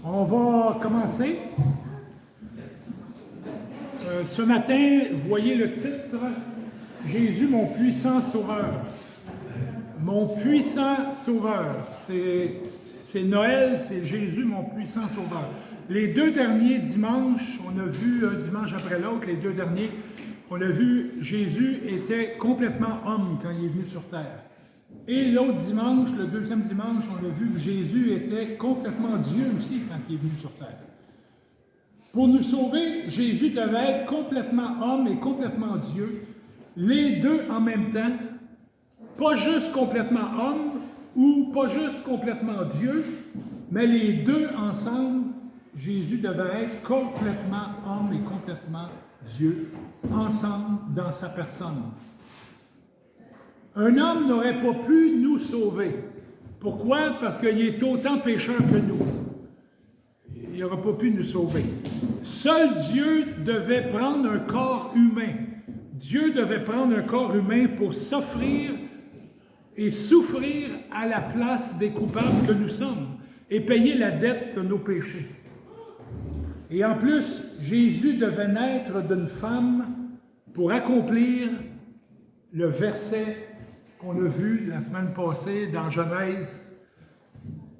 On va commencer. Ce matin, vous voyez le titre « Jésus, mon puissant sauveur ». Mon puissant sauveur. C'est Noël, c'est Jésus, mon puissant sauveur. Les deux derniers dimanches, on a vu un dimanche après l'autre, les deux derniers, on a vu Jésus était complètement homme quand il est venu sur terre. Et l'autre dimanche, le deuxième dimanche, on a vu que Jésus était complètement Dieu aussi quand il est venu sur terre. Pour nous sauver, Jésus devait être complètement homme et complètement Dieu, les deux en même temps, pas juste complètement homme ou pas juste complètement Dieu, mais les deux ensemble, Jésus devait être complètement homme et complètement Dieu, ensemble dans sa personne. Un homme n'aurait pas pu nous sauver. Pourquoi? Parce qu'il est autant pécheur que nous. Il n'aurait pas pu nous sauver. Seul Dieu devait prendre un corps humain. Dieu devait prendre un corps humain pour s'offrir et souffrir à la place des coupables que nous sommes et payer la dette de nos péchés. Et en plus, Jésus devait naître d'une femme pour accomplir le verset qu'on a vu la semaine passée dans Genèse,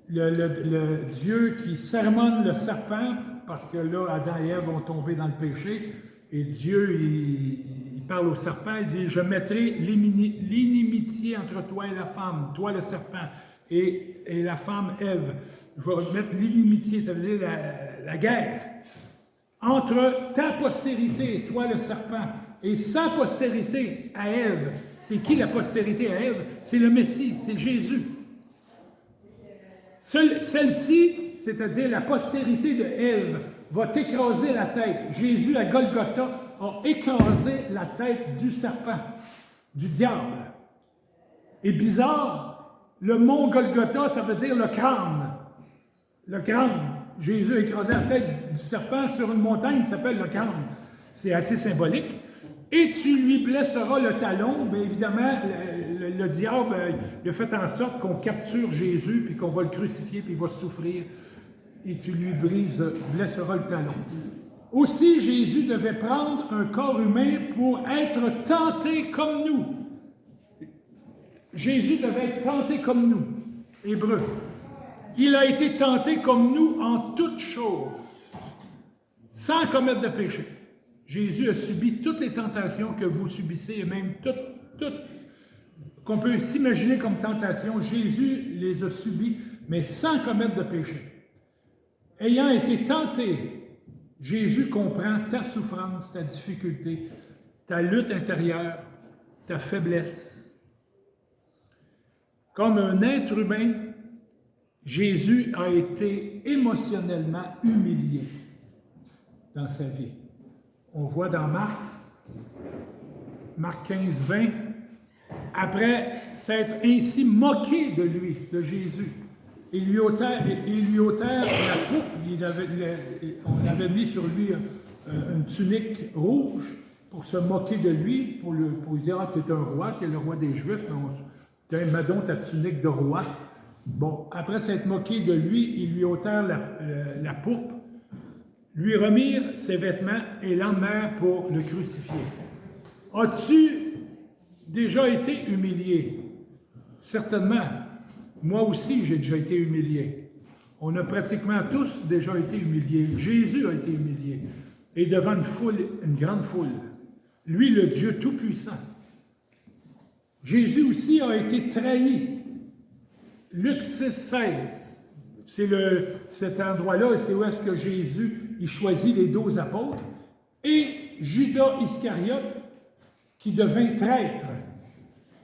le Dieu qui sermonne le serpent, parce que là, Adam et Ève vont tomber dans le péché, et Dieu, il parle au serpent, il dit « Je mettrai l'inimitié entre toi et la femme, toi le serpent, et la femme Ève. Je vais mettre l'inimitié, ça veut dire la guerre, entre ta postérité, toi le serpent, et sa postérité à Ève. » C'est qui la postérité à Ève? C'est le Messie, c'est Jésus. Celle-ci, c'est-à-dire la postérité de Ève, va t'écraser la tête. Jésus, à Golgotha, a écrasé la tête du serpent, du diable. Et bizarre, le mont Golgotha, ça veut dire le crâne. Le crâne. Jésus a écrasé la tête du serpent sur une montagne qui s'appelle le crâne. C'est assez symbolique. Et tu lui blesseras le talon. Bien évidemment, le diable il a fait en sorte qu'on capture Jésus, puis qu'on va le crucifier, puis il va souffrir. Et tu lui blesseras le talon. Aussi, Jésus devait prendre un corps humain pour être tenté comme nous. Jésus devait être tenté comme nous. Hébreu. Il a été tenté comme nous en toutes choses, sans commettre de péché. Jésus a subi toutes les tentations que vous subissez, et même toutes qu'on peut s'imaginer comme tentation. Jésus les a subies, mais sans commettre de péché. Ayant été tenté, Jésus comprend ta souffrance, ta difficulté, ta lutte intérieure, ta faiblesse. Comme un être humain, Jésus a été émotionnellement humilié dans sa vie. On voit dans Marc 15, 20, après s'être ainsi moqué de lui, de Jésus, ils lui ôtèrent la coupe, on avait mis sur lui une tunique rouge pour se moquer de lui, pour lui dire « Ah, tu es un roi, tu es le roi des Juifs, mais mets donc ta tunique de roi. » Bon, après s'être moqué de lui, ils lui ôtèrent la pourpre, lui remirent ses vêtements et l'emmenèrent pour le crucifier. As-tu déjà été humilié? Certainement. Moi aussi, j'ai déjà été humilié. On a pratiquement tous déjà été humiliés. Jésus a été humilié. Et devant une grande foule. Lui, le Dieu Tout-Puissant. Jésus aussi a été trahi. Luc 6, 16. C'est cet endroit-là, c'est où est-ce que Jésus il choisit les 12 apôtres, et Judas Iscariote, qui devint traître.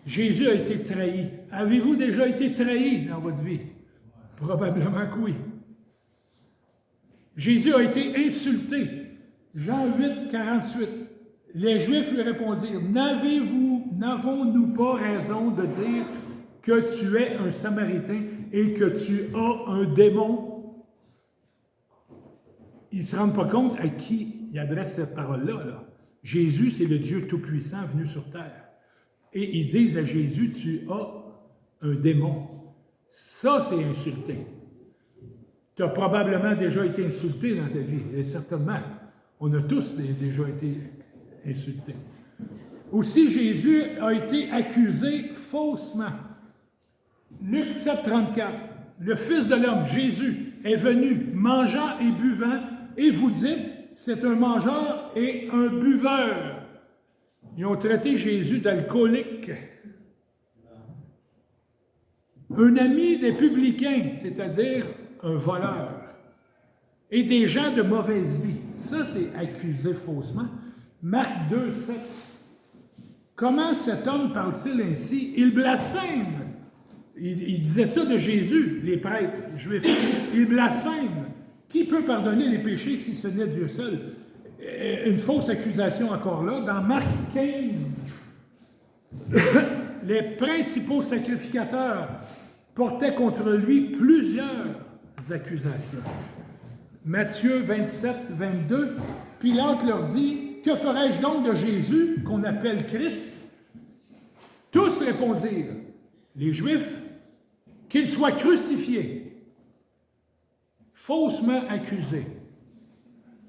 Jésus a été trahi. Avez-vous déjà été trahi dans votre vie? Probablement que oui. Jésus a été insulté. Jean 8, 48. Les Juifs lui répondirent, n'avons-nous pas raison de dire que tu es un Samaritain et que tu as un démon? Ils ne se rendent pas compte à qui il adresse cette parole-là. Là. Jésus, c'est le Dieu Tout-Puissant venu sur terre. Et ils disent à Jésus, tu as un démon. Ça, c'est insulté. Tu as probablement déjà été insulté dans ta vie, et certainement. On a tous déjà été insultés. Aussi, Jésus a été accusé faussement. Luc 7, 34. Le Fils de l'homme, Jésus, est venu mangeant et buvant, et vous dites, c'est un mangeur et un buveur. Ils ont traité Jésus d'alcoolique. Un ami des publicains, c'est-à-dire un voleur, et des gens de mauvaise vie. Ça, c'est accusé faussement. Marc 2, 7. Comment cet homme parle-t-il ainsi? Il blasphème. Il disait ça de Jésus, les prêtres juifs. Il blasphème. Qui peut pardonner les péchés si ce n'est Dieu seul? Une fausse accusation encore là. Dans Marc 15, les principaux sacrificateurs portaient contre lui plusieurs accusations. Matthieu 27, 22, Pilate leur dit, « Que ferai-je donc de Jésus, qu'on appelle Christ? » Tous répondirent, les Juifs, qu'il soit crucifié, faussement accusé.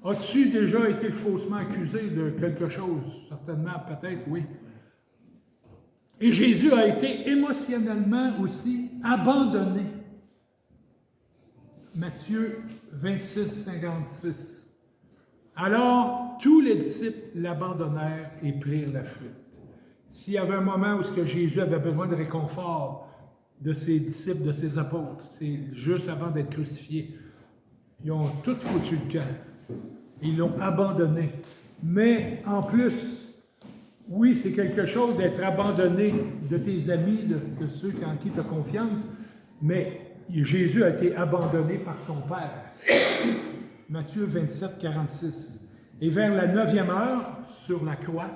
As-tu déjà été faussement accusé de quelque chose? Certainement, peut-être, oui. Et Jésus a été émotionnellement aussi abandonné. Matthieu 26, 56. Alors, tous les disciples l'abandonnèrent et prirent la fuite. S'il y avait un moment où Jésus avait besoin de réconfort de ses disciples, de ses apôtres, c'est juste avant d'être crucifié. Ils ont tout foutu le camp. Ils l'ont abandonné. Mais en plus, oui, c'est quelque chose d'être abandonné de tes amis, de ceux en qui tu as confiance, mais Jésus a été abandonné par son Père. Matthieu 27, 46. Et vers la 9e heure, sur la croix,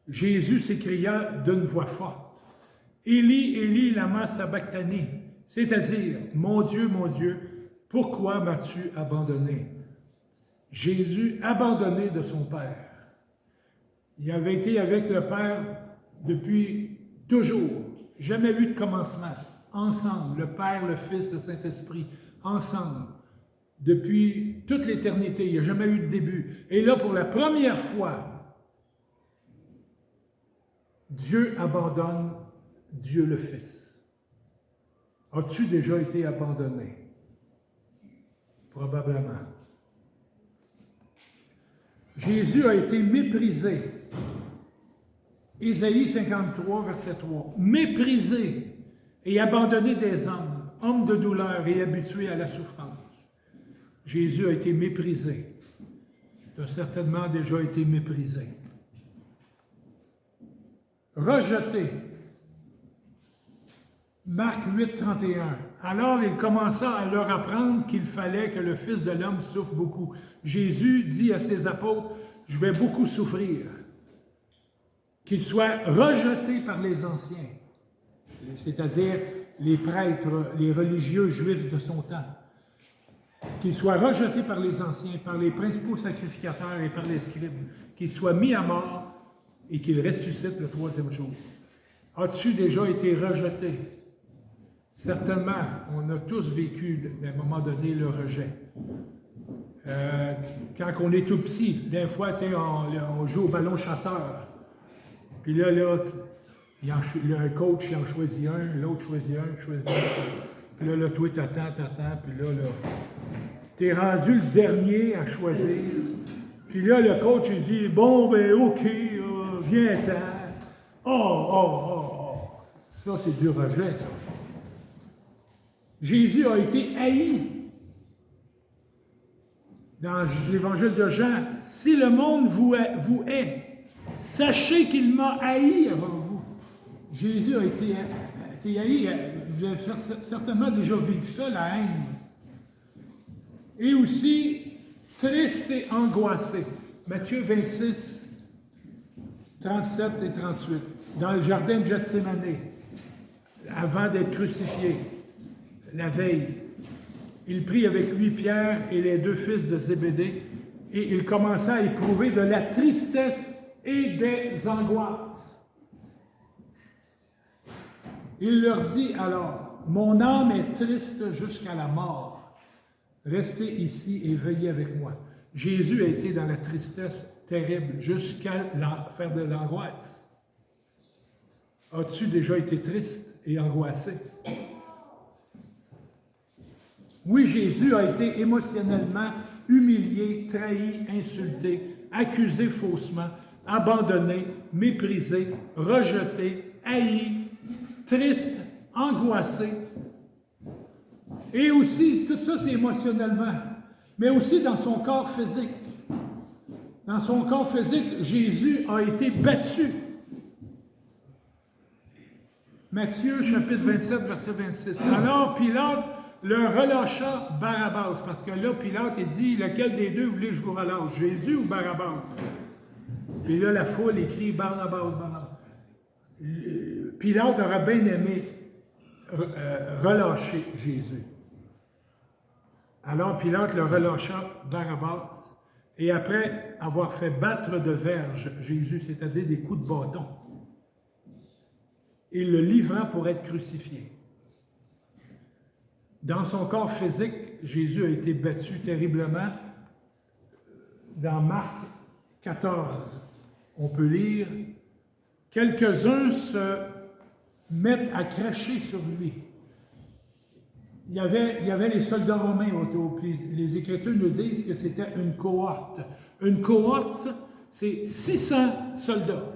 Jésus s'écria d'une voix forte, « Élie, Élie, lama sabachthani », c'est-à-dire, « Mon Dieu, pourquoi m'as-tu abandonné? » Jésus, abandonné de son Père. Il avait été avec le Père depuis toujours. Jamais eu de commencement. Ensemble, le Père, le Fils, le Saint-Esprit, ensemble. Depuis toute l'éternité, il n'y a jamais eu de début. Et là, pour la première fois, Dieu abandonne Dieu le Fils. As-tu déjà été abandonné? Probablement. Jésus a été méprisé. Ésaïe 53, verset 3. Méprisé et abandonné des hommes, homme de douleur et habitué à la souffrance. Jésus a été méprisé. Tu as certainement déjà été méprisé. Rejeté. Marc 8, 31. Alors il commença à leur apprendre qu'il fallait que le Fils de l'homme souffre beaucoup. Jésus dit à ses apôtres, « Je vais beaucoup souffrir. » Qu'il soit rejeté par les anciens, c'est-à-dire les prêtres, les religieux juifs de son temps. Qu'il soit rejeté par les anciens, par les principaux sacrificateurs et par les scribes. Qu'il soit mis à mort et qu'il ressuscite le 3e jour. As-tu déjà été rejeté? Certainement, on a tous vécu, à un moment donné, le rejet. Quand on est tout petit, des fois, on joue au ballon chasseur. Puis là, le coach, il en choisit un, l'autre choisit un. Puis là, toi, t'attends. Puis là, t'es rendu le dernier à choisir. Puis là, le coach, il dit, bon, ben, OK, viens-t'en. Oh. Ça, c'est du rejet, ça. Jésus a été haï. Dans l'évangile de Jean, si le monde vous hait, sachez qu'il m'a haï avant vous. Jésus a été haï. Vous avez certainement déjà vécu ça, la haine. Et aussi, triste et angoissé. Matthieu 26, 37 et 38. Dans le jardin de Gethsémane, avant d'être crucifié, la veille, il prit avec lui Pierre et les 2 fils de Zébédée, et il commença à éprouver de la tristesse et des angoisses. Il leur dit alors, « Mon âme est triste jusqu'à la mort. Restez ici et veillez avec moi. Jésus a été dans la tristesse terrible jusqu'à faire de l'angoisse. As-tu déjà été triste et angoissé? Oui, Jésus a été émotionnellement humilié, trahi, insulté, accusé faussement, abandonné, méprisé, rejeté, haï, triste, angoissé. Et aussi, tout ça c'est émotionnellement, mais aussi dans son corps physique. Dans son corps physique, Jésus a été battu. Matthieu chapitre 27, verset 26. Alors Pilate le relâcha Barabbas, parce que là, Pilate, il dit, lequel des deux voulez que je vous relâche, Jésus ou Barabbas? Et là, la foule écrit Barnabas, Barnabas. Pilate aurait bien aimé relâcher Jésus. Alors Pilate le relâcha Barabbas, et après avoir fait battre de verges Jésus, c'est-à-dire des coups de bâton, il le livra pour être crucifié. Dans son corps physique, Jésus a été battu terriblement. Dans Marc 14, on peut lire « Quelques-uns se mettent à cracher sur lui ». Il y avait les soldats romains autour, puis les Écritures nous disent que c'était une cohorte. Une cohorte, c'est 600 soldats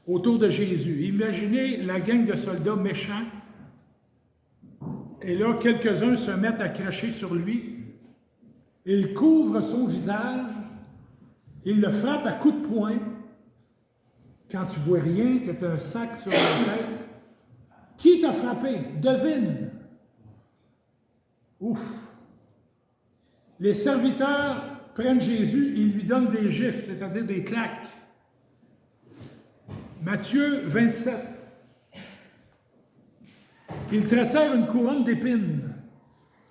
autour de Jésus. Imaginez la gang de soldats méchants. Et là, quelques-uns se mettent à cracher sur lui. Ils couvrent son visage. Ils le frappent à coups de poing. Quand tu vois rien, que tu as un sac sur la tête. Qui t'a frappé? Devine. Ouf! Les serviteurs prennent Jésus et ils lui donnent des gifles, c'est-à-dire des claques. Matthieu 27. Ils tressèrent une couronne d'épines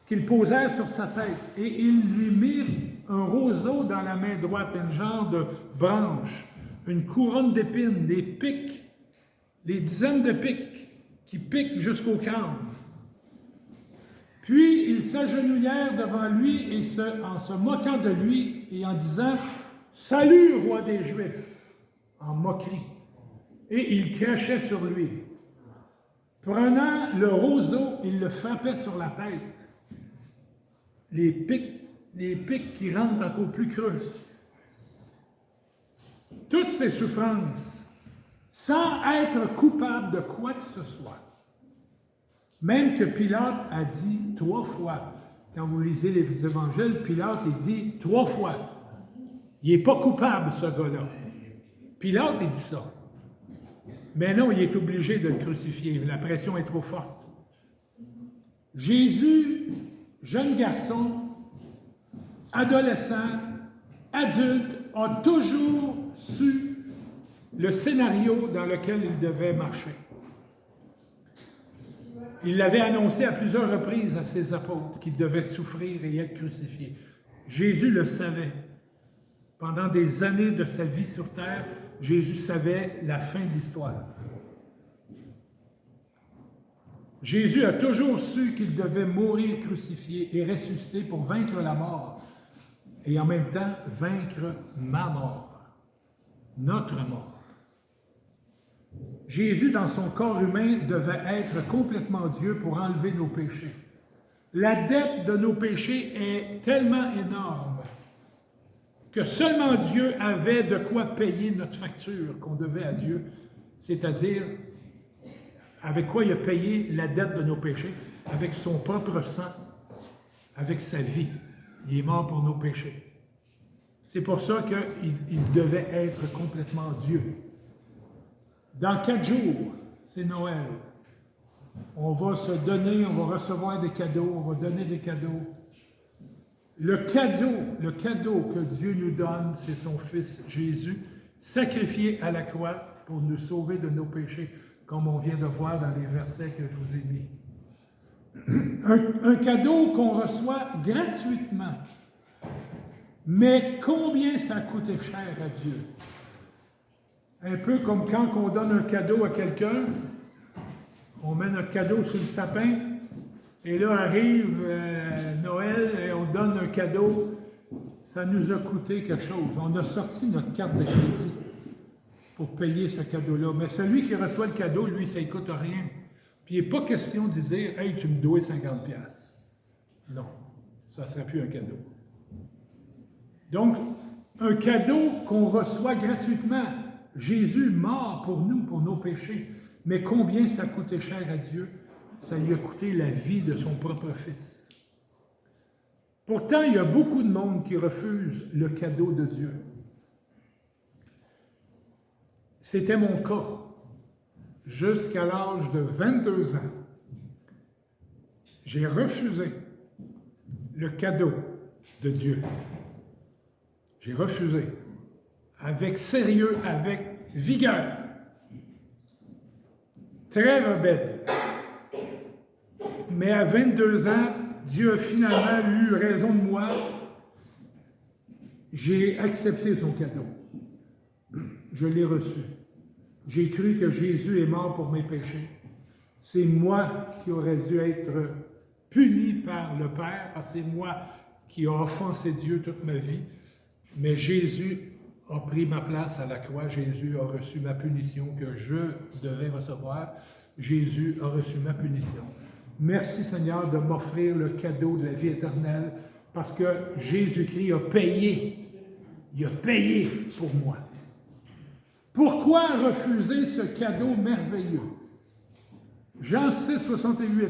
qu'ils posèrent sur sa tête et ils lui mirent un roseau dans la main droite, un genre de branche, une couronne d'épines, des pics, des dizaines de pics qui piquent jusqu'au crâne. Puis ils s'agenouillèrent devant lui et en se moquant de lui et en disant « Salut, roi des Juifs !» en moquerie. Et ils crachaient sur lui. Prenant le roseau, ils le frappaient sur la tête. Les pics qui rentrent encore plus creux. Toutes ces souffrances, sans être coupable de quoi que ce soit. Même que Pilate a dit 3 fois, quand vous lisez les évangiles, Pilate il dit 3 fois, il n'est pas coupable ce gars-là. Pilate il dit ça. Mais non, il est obligé de le crucifier, la pression est trop forte. Jésus, jeune garçon, adolescent, adulte, a toujours su le scénario dans lequel il devait marcher. Il l'avait annoncé à plusieurs reprises à ses apôtres qu'il devait souffrir et être crucifié. Jésus le savait. Pendant des années de sa vie sur terre, Jésus savait la fin de l'histoire. Jésus a toujours su qu'il devait mourir crucifié et ressusciter pour vaincre la mort et en même temps vaincre ma mort, notre mort. Jésus, dans son corps humain, devait être complètement Dieu pour enlever nos péchés. La dette de nos péchés est tellement énorme que seulement Dieu avait de quoi payer notre facture qu'on devait à Dieu, c'est-à-dire avec quoi il a payé la dette de nos péchés, avec son propre sang, avec sa vie. Il est mort pour nos péchés. C'est pour ça qu'il devait être complètement Dieu. Dans 4 jours, c'est Noël. On va se donner, on va recevoir des cadeaux, on va donner des cadeaux. Le cadeau que Dieu nous donne, c'est son Fils Jésus, sacrifié à la croix pour nous sauver de nos péchés, comme on vient de voir dans les versets que je vous ai mis. Un cadeau qu'on reçoit gratuitement. Mais combien ça a coûté cher à Dieu? Un peu comme quand on donne un cadeau à quelqu'un, on met notre cadeau sur le sapin, Et là arrive Noël et on donne un cadeau. Ça nous a coûté quelque chose. On a sorti notre carte de crédit pour payer ce cadeau-là. Mais celui qui reçoit le cadeau, lui, ça ne coûte rien. Puis il n'est pas question de dire « Hey, tu me dois 50$. » Non, ça ne serait plus un cadeau. Donc, un cadeau qu'on reçoit gratuitement. Jésus mort pour nous, pour nos péchés. Mais combien ça a coûté cher à Dieu? Ça lui a coûté la vie de son propre Fils. Pourtant, il y a beaucoup de monde qui refuse le cadeau de Dieu. C'était mon cas. Jusqu'à l'âge de 22 ans, j'ai refusé le cadeau de Dieu. J'ai refusé. Avec sérieux, avec vigueur. Très rebelle. Mais à 22 ans, Dieu a finalement eu raison de moi. J'ai accepté son cadeau. Je l'ai reçu. J'ai cru que Jésus est mort pour mes péchés. C'est moi qui aurais dû être puni par le Père, parce que c'est moi qui ai offensé Dieu toute ma vie. Mais Jésus a pris ma place à la croix. Jésus a reçu ma punition que je devais recevoir. Jésus a reçu ma punition. Merci Seigneur de m'offrir le cadeau de la vie éternelle parce que Jésus-Christ a payé. Il a payé pour moi. Pourquoi refuser ce cadeau merveilleux? Jean 6, 68.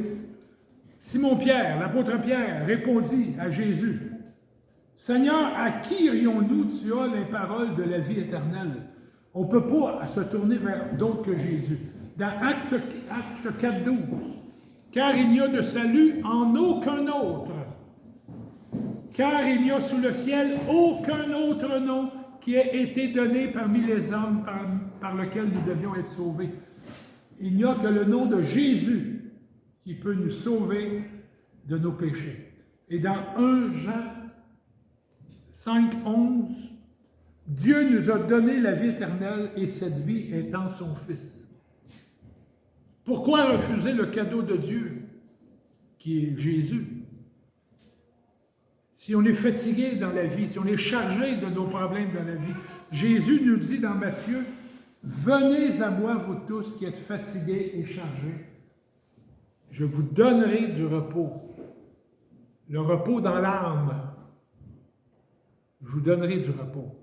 Simon-Pierre, l'apôtre Pierre, répondit à Jésus, « Seigneur, à qui irions-nous? Tu as les paroles de la vie éternelle. » On ne peut pas se tourner vers d'autres que Jésus. Dans Acte 4, 12, « Car il n'y a de salut en aucun autre. Car il n'y a sous le ciel aucun autre nom qui ait été donné parmi les hommes par lequel nous devions être sauvés. Il n'y a que le nom de Jésus qui peut nous sauver de nos péchés. » Et dans 1 Jean 5, 11, « Dieu nous a donné la vie éternelle et cette vie est en son Fils. » Pourquoi refuser le cadeau de Dieu, qui est Jésus? Si on est fatigué dans la vie, si on est chargé de nos problèmes dans la vie, Jésus nous dit dans Matthieu, « Venez à moi, vous tous qui êtes fatigués et chargés, je vous donnerai du repos. » Le repos dans l'âme. Je vous donnerai du repos.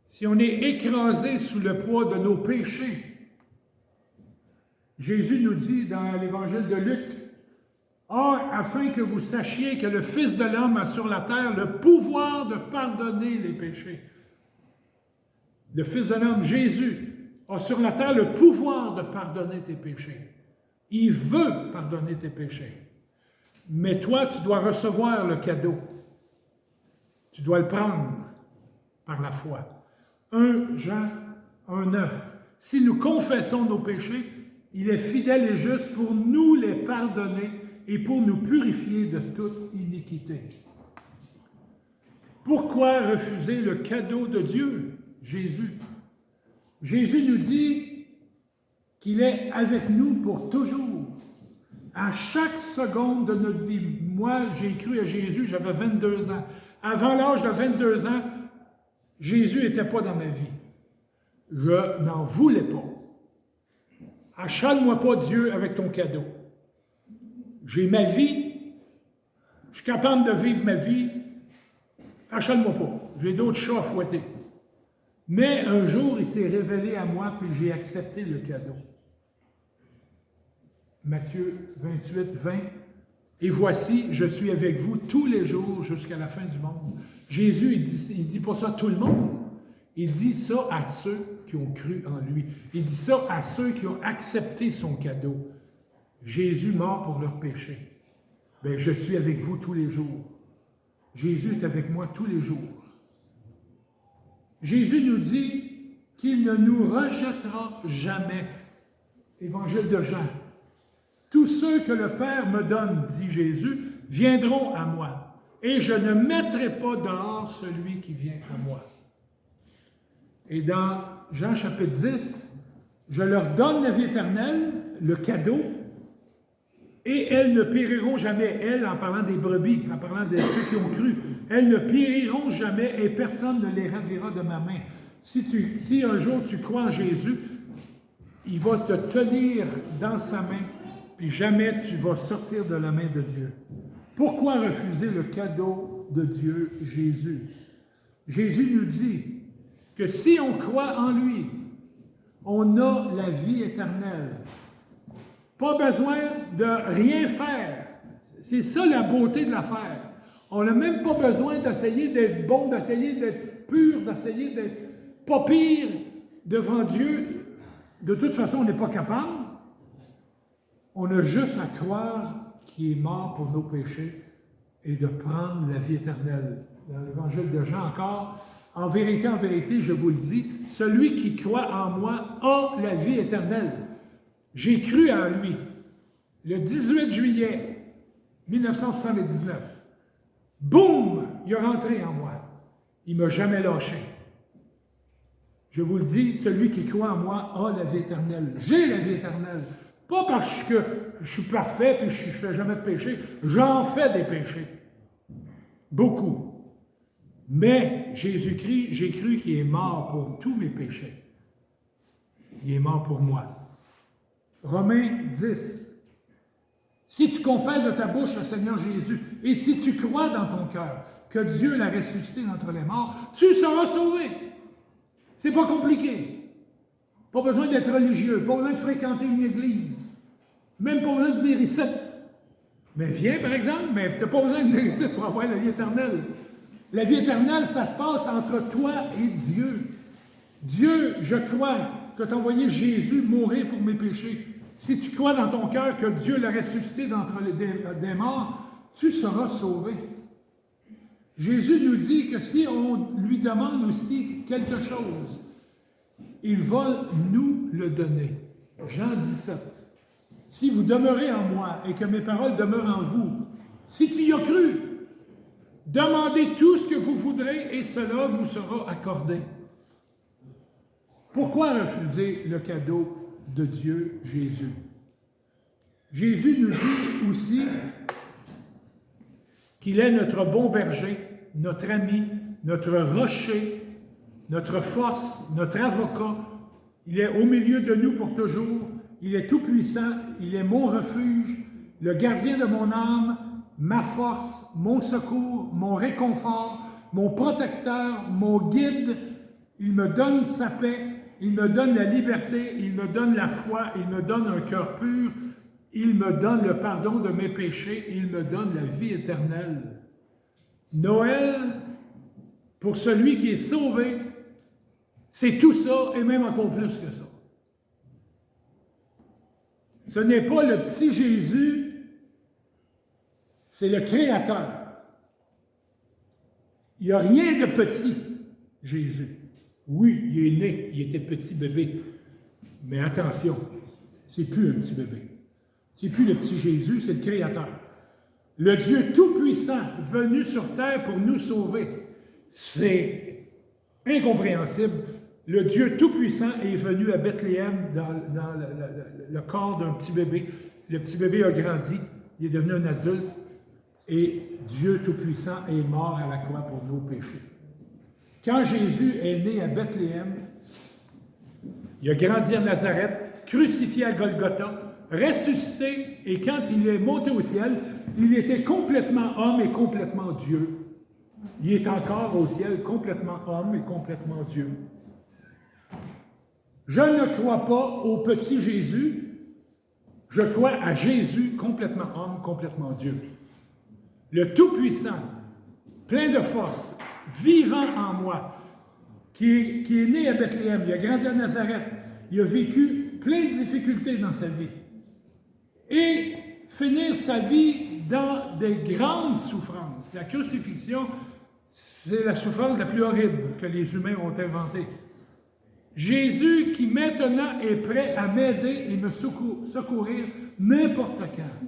Si on est écrasé sous le poids de nos péchés, Jésus nous dit dans l'évangile de Luc, « Or, afin que vous sachiez que le Fils de l'homme a sur la terre le pouvoir de pardonner les péchés. » Le Fils de l'homme, Jésus, a sur la terre le pouvoir de pardonner tes péchés. Il veut pardonner tes péchés. Mais toi, tu dois recevoir le cadeau. Tu dois le prendre par la foi. 1 Jean 1, 9. Si nous confessons nos péchés, il est fidèle et juste pour nous les pardonner et pour nous purifier de toute iniquité. Pourquoi refuser le cadeau de Dieu, Jésus? Jésus nous dit qu'il est avec nous pour toujours. À chaque seconde de notre vie. Moi, j'ai cru à Jésus, j'avais 22 ans. Avant l'âge de 22 ans, Jésus n'était pas dans ma vie. Je n'en voulais pas. Achale-moi pas Dieu avec ton cadeau. J'ai ma vie, je suis capable de vivre ma vie, achale-moi pas. J'ai d'autres chats à fouetter. Mais un jour, il s'est révélé à moi, puis j'ai accepté le cadeau. Matthieu 28, 20. « Et voici, je suis avec vous tous les jours jusqu'à la fin du monde. » Jésus, il dit pas ça à tout le monde. Il dit ça à ceux qui ont cru en lui. Il dit ça à ceux qui ont accepté son cadeau. Jésus mort pour leurs péchés. Bien, je suis avec vous tous les jours. Jésus est avec moi tous les jours. Jésus nous dit qu'il ne nous rejettera jamais. Évangile de Jean. Tous ceux que le Père me donne, dit Jésus, viendront à moi, et je ne mettrai pas dehors celui qui vient à moi. Et dans Jean chapitre 10, je leur donne la vie éternelle, le cadeau, Et elles ne périront jamais, elles, en parlant des brebis, en parlant de ceux qui ont cru, elles ne périront jamais et personne ne les ravira de ma main. Si un jour tu crois en Jésus, il va te tenir dans sa main, puis jamais tu vas sortir de la main de Dieu. Pourquoi refuser le cadeau de Dieu, Jésus? Jésus nous dit que si on croit en lui, on a la vie éternelle. Pas besoin de rien faire. C'est ça la beauté de l'affaire. On n'a même pas besoin d'essayer d'être bon, d'essayer d'être pur, d'essayer d'être pas pire devant Dieu. De toute façon, on n'est pas capable. On a juste à croire qu'il est mort pour nos péchés et de prendre la vie éternelle. Dans l'évangile de Jean encore, en vérité, je vous le dis, celui qui croit en moi a la vie éternelle. J'ai cru en lui. Le 18 juillet 1979, boum, il est rentré en moi. Il ne m'a jamais lâché. Je vous le dis, celui qui croit en moi a la vie éternelle. J'ai la vie éternelle. Pas parce que je suis parfait et je ne fais jamais de péché. J'en fais des péchés. Beaucoup. Mais Jésus-Christ, j'ai cru qu'il est mort pour tous mes péchés. Il est mort pour moi. Romains 10. Si tu confesses de ta bouche le Seigneur Jésus, et si tu crois dans ton cœur que Dieu l'a ressuscité d'entre les morts, tu seras sauvé. C'est pas compliqué. Pas besoin d'être religieux, pas besoin de fréquenter une église, même pas besoin de venir ici. Mais viens, par exemple, mais tu n'as pas besoin de venir ici pour avoir la vie éternelle. La vie éternelle, ça se passe entre toi et Dieu. Dieu, je crois que tu as envoyé Jésus mourir pour mes péchés. Si tu crois dans ton cœur que Dieu l'a ressuscité d'entre des morts, tu seras sauvé. Jésus nous dit que si on lui demande aussi quelque chose, il va nous le donner. Jean 17. Si vous demeurez en moi et que mes paroles demeurent en vous, si tu y as cru, demandez tout ce que vous voudrez et cela vous sera accordé. Pourquoi refuser le cadeau de Dieu, Jésus? Jésus nous dit aussi qu'il est notre bon berger, notre ami, notre rocher, notre force, notre avocat. Il est au milieu de nous pour toujours. Il est tout-puissant. Il est mon refuge, le gardien de mon âme, ma force, mon secours, mon réconfort, mon protecteur, mon guide. Il me donne sa paix. Il me donne la liberté. Il me donne la foi. Il me donne un cœur pur. Il me donne le pardon de mes péchés. Il me donne la vie éternelle. Noël, pour celui qui est sauvé, c'est tout ça et même encore plus que ça. Ce n'est pas le petit Jésus, c'est le Créateur. Il n'y a rien de petit, Jésus. Oui, il est né, il était petit bébé. Mais attention, c'est plus un petit bébé. C'est plus le petit Jésus, c'est le Créateur. Le Dieu tout-puissant venu sur terre pour nous sauver. C'est incompréhensible. Le Dieu tout-puissant est venu à Bethléem dans le corps d'un petit bébé. Le petit bébé a grandi, il est devenu un adulte, et Dieu tout-puissant est mort à la croix pour nos péchés. Quand Jésus est né à Bethléem, il a grandi à Nazareth, crucifié à Golgotha, ressuscité, et quand il est monté au ciel, il était complètement homme et complètement Dieu. Il est encore au ciel complètement homme et complètement Dieu. Je ne crois pas au petit Jésus, je crois à Jésus, complètement homme, complètement Dieu. Le Tout-Puissant, plein de force, vivant en moi, qui est né à Bethléem, il a grandi à Nazareth, il a vécu plein de difficultés dans sa vie. Et finir sa vie dans des grandes souffrances. La crucifixion, c'est la souffrance la plus horrible que les humains ont inventée. Jésus qui maintenant est prêt à m'aider et me secourir n'importe quand.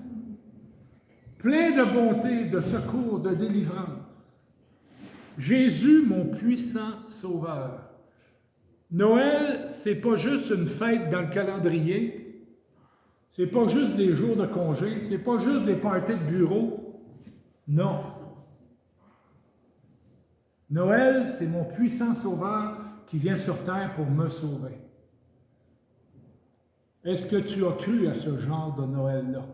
Plein de bonté, de secours, de délivrance. Jésus, mon puissant sauveur. Noël, c'est pas juste une fête dans le calendrier, C'est pas juste des jours de congé, c'est pas juste des parties de bureau. Non. Noël, c'est mon puissant sauveur qui vient sur terre pour me sauver. Est-ce que tu as cru à ce genre de Noël-là?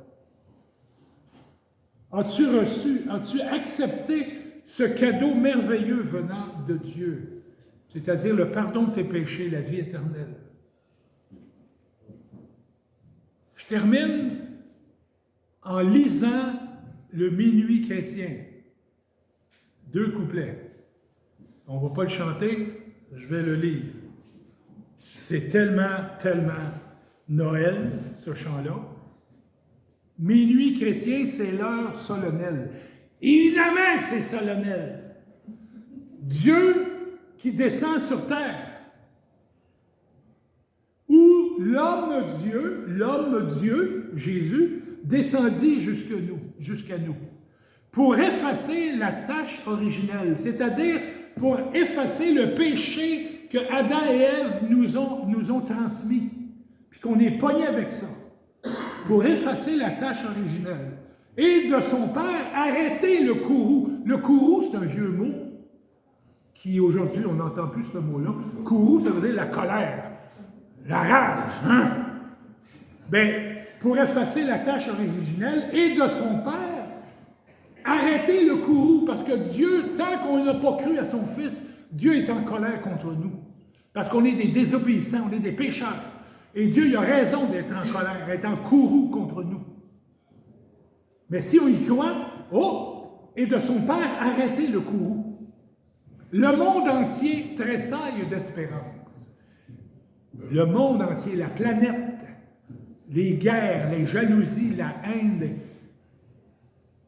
As-tu reçu, as-tu accepté ce cadeau merveilleux venant de Dieu, c'est-à-dire le pardon de tes péchés, la vie éternelle? Je termine en lisant le Minuit chrétien. 2 couplets. On ne va pas le chanter, je vais le lire. C'est tellement, tellement Noël, ce chant-là. Minuit chrétien, c'est l'heure solennelle. Évidemment, c'est solennel. Dieu qui descend sur terre. Où l'homme Dieu, Jésus, descendit jusqu'à nous, pour effacer la tâche originelle, c'est-à-dire pour effacer le péché que Adam et Ève nous ont transmis, puis qu'on est pogné avec ça, pour effacer la tâche originelle. Et de son Père, arrêter le courroux. Le courroux, c'est un vieux mot, qui aujourd'hui, on n'entend plus ce mot-là. Courroux, ça veut dire la colère, la rage. Hein? Bien, pour effacer la tâche originelle et de son Père, arrêter le courroux, parce que Dieu, tant qu'on n'a pas cru à son Fils, Dieu est en colère contre nous. Parce qu'on est des désobéissants, on est des pécheurs. Et Dieu, il a raison d'être en colère, d'être en courroux contre nous. Mais si on y croit, et de son Père, arrêter le courroux. Le monde entier tressaille d'espérance. Le monde entier, la planète, les guerres, les jalousies, la haine,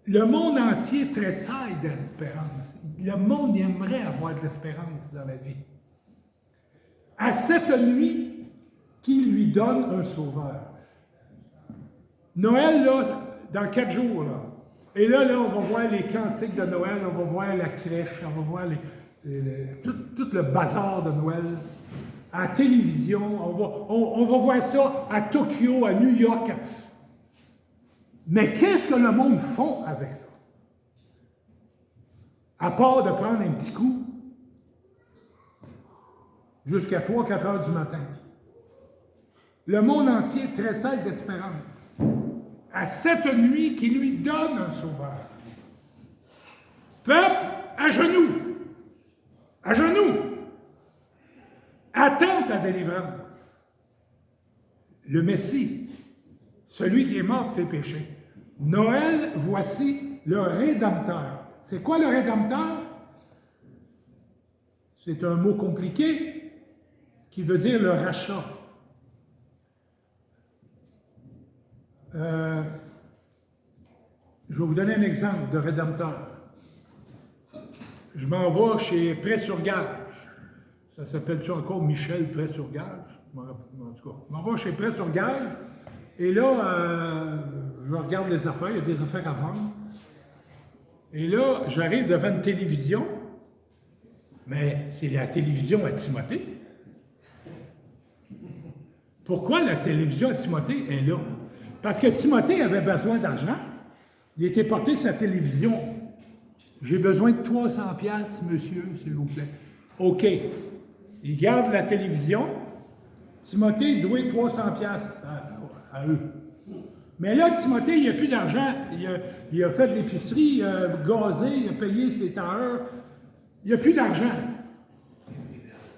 le monde entier tressaille d'espérance. Le monde aimerait avoir de l'espérance dans la vie. À cette nuit, qui lui donne un sauveur. Noël, là, dans 4 jours, là. Et là, on va voir les cantiques de Noël, on va voir la crèche, on va voir tout le bazar de Noël. À la télévision, on va voir ça à Tokyo, à New York. Mais qu'est-ce que le monde font avec ça? À part de prendre un petit coup jusqu'à 3-4 heures du matin. Le monde entier tressaille d'espérance. À cette nuit qui lui donne un sauveur. Peuple, à genoux! À genoux! Attends ta délivrance. Le Messie, celui qui est mort pour tes péchés. Noël, voici le Rédempteur. C'est quoi le Rédempteur? C'est un mot compliqué qui veut dire le rachat. Je vais vous donner un exemple de Rédempteur. Je m'en vais chez Près-sur-Gage. Ça s'appelle-tu encore Michel Près-sur-Gage? En tout cas, je m'en vais chez Près-sur-Gage. Et là, je regarde les affaires. Il y a des affaires à vendre. Et là, j'arrive devant une télévision. Mais c'est la télévision à Timothée. Pourquoi la télévision à Timothée est là? Parce que Timothée avait besoin d'argent. Il était porté sa télévision. J'ai besoin de 300 piastres, monsieur, s'il vous plaît. OK. Il garde la télévision. Timothée doit 300 piastres à eux. Mais là, Timothée, il n'a plus d'argent. Il a fait de l'épicerie, il a gazé, il a payé ses tailleurs. Il n'a plus d'argent.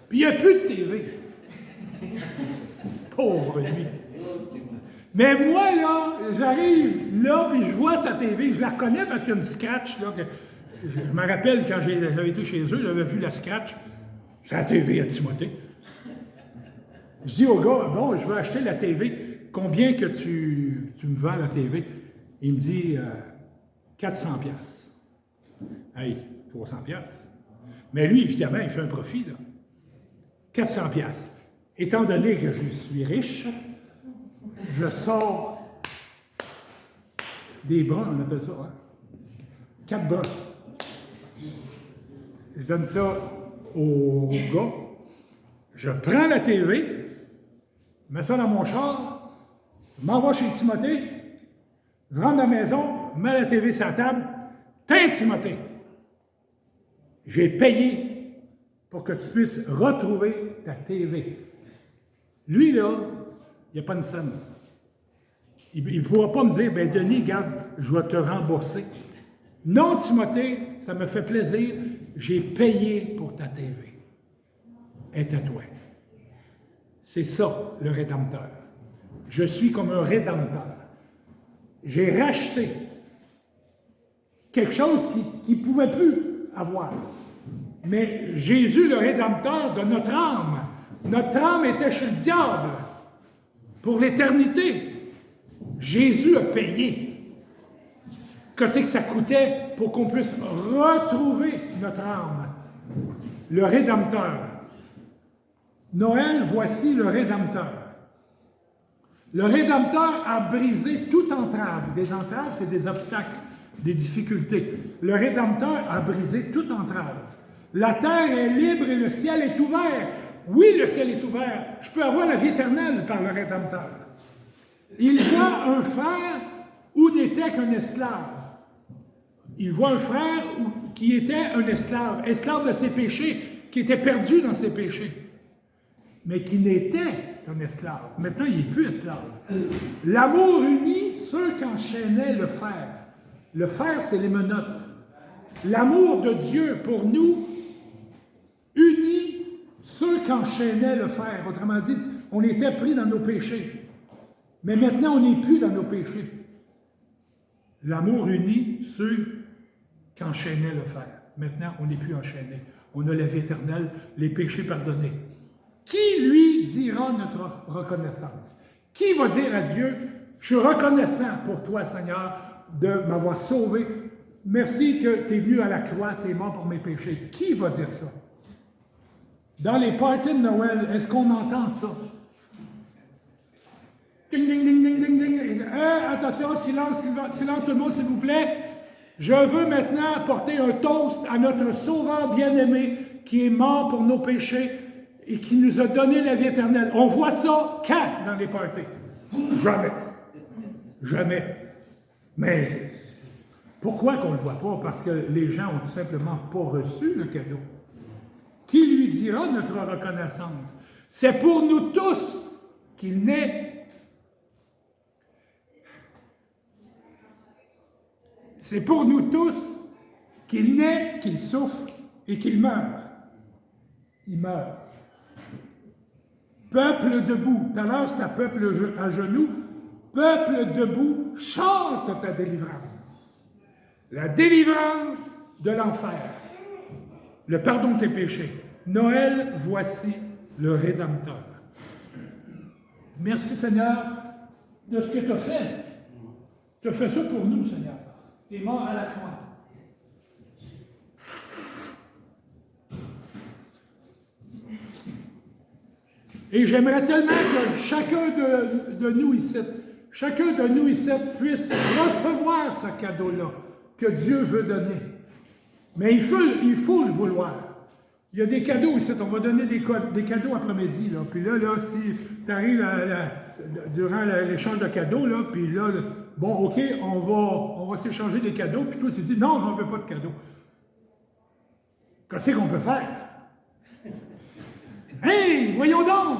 Puis il n'y a plus de TV. Pauvre lui. Mais moi, là, j'arrive là, puis je vois sa TV. Je la reconnais parce qu'il y a une scratch, là. Je me rappelle quand j'avais été chez eux, j'avais vu la scratch. C'est la TV à Timothée. Je dis au gars, bon, je veux acheter la TV. Combien que tu me vends la TV? Il me dit 400 piastres. Hey, 300 piastres. Mais lui, évidemment, il fait un profit, là. 400 piastres. Étant donné que je suis riche, je sors des bras, on appelle ça, hein? 4 bras. Je donne ça au gars. Je prends la TV, mets ça dans mon char, Je m'en vais chez Timothée, je rentre dans la maison, mets la TV sur la table. Tiens, Timothée, j'ai payé pour que tu puisses retrouver ta TV. Lui, là, il n'y a pas une somme. Il ne pourra pas me dire, ben Denis, regarde, je vais te rembourser. Non, Timothée, ça me fait plaisir, j'ai payé pour ta TV. Elle est à toi. C'est ça, le Rédempteur. Je suis comme un Rédempteur. J'ai racheté quelque chose qu'il ne pouvait plus avoir. Mais Jésus, le Rédempteur de notre âme était chez le diable pour l'éternité. Jésus a payé. Qu'est-ce que ça coûtait pour qu'on puisse retrouver notre âme? Le Rédempteur. Noël, voici le Rédempteur. Le Rédempteur a brisé toute entrave. Des entraves, c'est des obstacles, des difficultés. Le Rédempteur a brisé toute entrave. La terre est libre et le ciel est ouvert. Oui, le ciel est ouvert. Je peux avoir la vie éternelle par le Rédempteur. Il voit un frère où n'était qu'un esclave. Il voit un frère qui était un esclave, esclave de ses péchés, qui était perdu dans ses péchés, mais qui n'était qu'un esclave. Maintenant, il n'est plus esclave. L'amour unit ceux qu'enchaînait le fer. Le fer, c'est les menottes. L'amour de Dieu pour nous unit ceux qu'enchaînait le fer. Autrement dit, on était pris dans nos péchés. Mais maintenant, on n'est plus dans nos péchés. L'amour unit ceux qu'enchaînait le fer. Maintenant, on n'est plus enchaîné. On a la vie éternelle, les péchés pardonnés. Qui lui dira notre reconnaissance? Qui va dire à Dieu, je suis reconnaissant pour toi, Seigneur, de m'avoir sauvé. Merci que tu es venu à la croix, tu es mort pour mes péchés. Qui va dire ça? Dans les parties de Noël, est-ce qu'on entend ça? Ding, ding, ding, ding, ding, ding. Attention, silence, silence tout le monde, s'il vous plaît. Je veux maintenant apporter un toast à notre Sauveur bien-aimé qui est mort pour nos péchés et qui nous a donné la vie éternelle. On voit ça quand dans les parties? Jamais. Jamais. Mais pourquoi qu'on ne le voit pas? Parce que les gens ont tout simplement pas reçu le cadeau. Qui lui dira notre reconnaissance? C'est pour nous tous qu'il naît. C'est pour nous tous qu'il naît, qu'il souffre et qu'il meurt. Il meurt. Peuple debout. Tout à l'heure, c'était un peuple à genoux. Peuple debout, chante ta délivrance. La délivrance de l'enfer. Le pardon de tes péchés. Noël, voici le Rédempteur. Merci Seigneur de ce que tu as fait. Tu as fait ça pour nous, Seigneur. Tu es mort à la croix. Et j'aimerais tellement que chacun de nous ici puisse recevoir ce cadeau-là que Dieu veut donner. Mais il faut le vouloir. Il y a des cadeaux ici, on va donner des cadeaux après-midi. Puis là, si tu arrives durant l'échange de cadeaux, là, puis là, bon, OK, on va s'échanger des cadeaux, puis toi, tu dis, non, j'en veux pas de cadeaux. Qu'est-ce qu'on peut faire? Hey, voyons donc!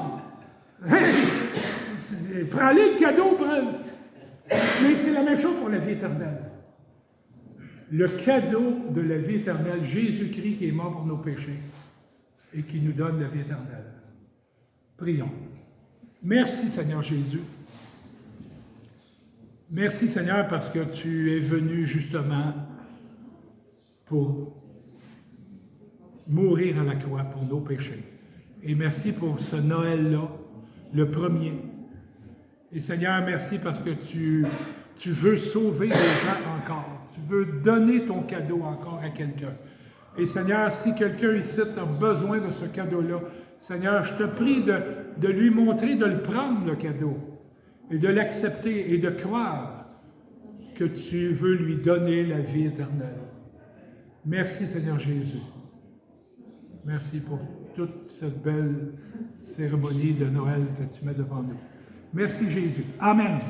Hey, prends-les le cadeau, mais c'est la même chose pour la vie éternelle. Le cadeau de la vie éternelle, Jésus-Christ qui est mort pour nos péchés et qui nous donne la vie éternelle. Prions. Merci Seigneur Jésus. Merci Seigneur parce que tu es venu justement pour mourir à la croix pour nos péchés. Et merci pour ce Noël-là, le premier. Et Seigneur, merci parce que tu veux sauver les gens encore. Tu veux donner ton cadeau encore à quelqu'un. Et Seigneur, si quelqu'un ici a besoin de ce cadeau-là, Seigneur, je te prie de lui montrer, de le prendre, le cadeau, et de l'accepter et de croire que tu veux lui donner la vie éternelle. Merci Seigneur Jésus. Merci pour toute cette belle cérémonie de Noël que tu mets devant nous. Merci Jésus. Amen.